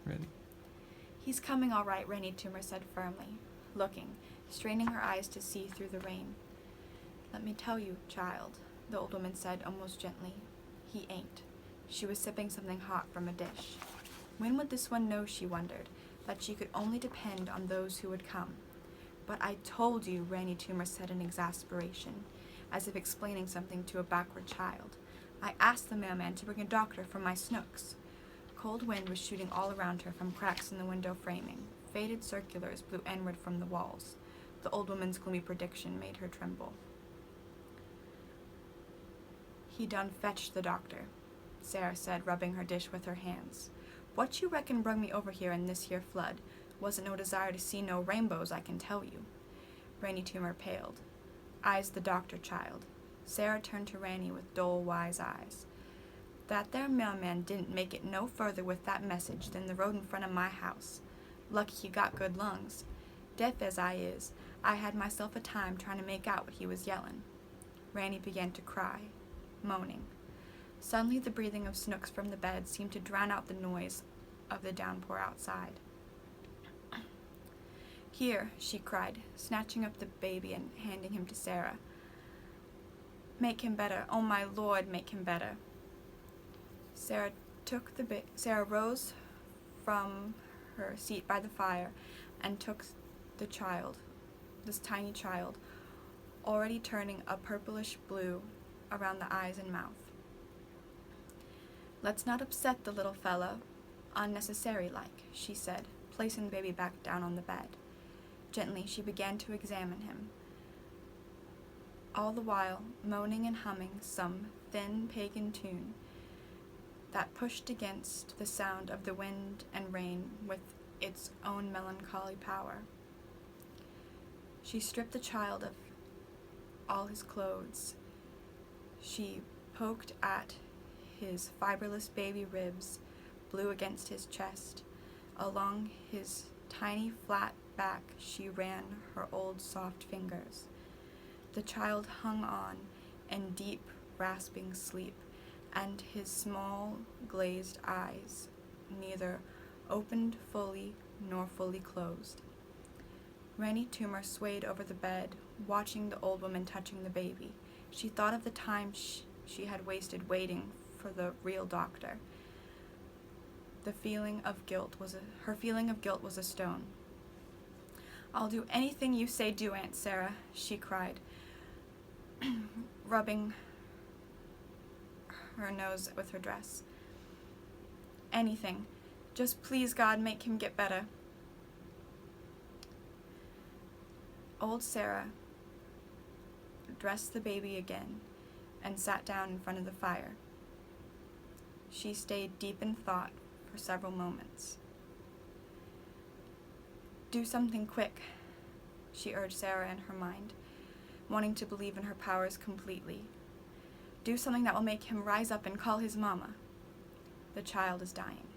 Ready? "He's coming all right," Rainy Toomer said firmly, looking, straining her eyes to see through the rain. "Let me tell you, child," the old woman said almost gently. "He ain't." She was sipping something hot from a dish. When would this one know, she wondered, that she could only depend on those who would come? "But I told you," Rainy Toomer said in exasperation, as if explaining something to a backward child. "I asked the mailman to bring a doctor for my Snooks." Cold wind was shooting all around her from cracks in the window framing. Faded circulars blew inward from the walls. The old woman's gloomy prediction made her tremble. "He done fetched the doctor," Sarah said, rubbing her dish with her hands. "What you reckon brung me over here in this here flood? Wasn't no desire to see no rainbows, I can tell you." Rainy Toomer paled. "I's the doctor, child." Sarah turned to Ranny with dull, wise eyes. "That there mailman didn't make it no further with that message than the road in front of my house. Lucky he got good lungs. Deaf as I is, I had myself a time trying to make out what he was yellin'." Ranny began to cry, moaning. Suddenly the breathing of Snooks from the bed seemed to drown out the noise of the downpour outside. "Here," she cried, snatching up the baby and handing him to Sarah. "Make him better. Oh, my Lord, make him better." Sarah rose from her seat by the fire and took the child, this tiny child, already turning a purplish blue around the eyes and mouth. "Let's not upset the little fella unnecessary-like," she said, placing the baby back down on the bed. Gently she began to examine him, all the while moaning and humming some thin pagan tune that pushed against the sound of the wind and rain with its own melancholy power. She stripped the child of all his clothes. She poked at his fiberless baby ribs, blew against his chest. Along his tiny flat back she ran her old soft fingers. The child hung on in deep, rasping sleep, and his small, glazed eyes neither opened fully nor fully closed. Rainy Toomer swayed over the bed, watching the old woman touching the baby. She thought of the time she had wasted waiting for the real doctor. Her feeling of guilt was a stone. "I'll do anything you say do, Aunt Sarah," she cried, rubbing her nose with her dress. "Anything. Just please, God, make him get better." Old Sarah dressed the baby again and sat down in front of the fire. She stayed deep in thought for several moments. "Do something quick," she urged Sarah in her mind, wanting to believe in her powers completely. "Do something that will make him rise up and call his mama. The child is dying."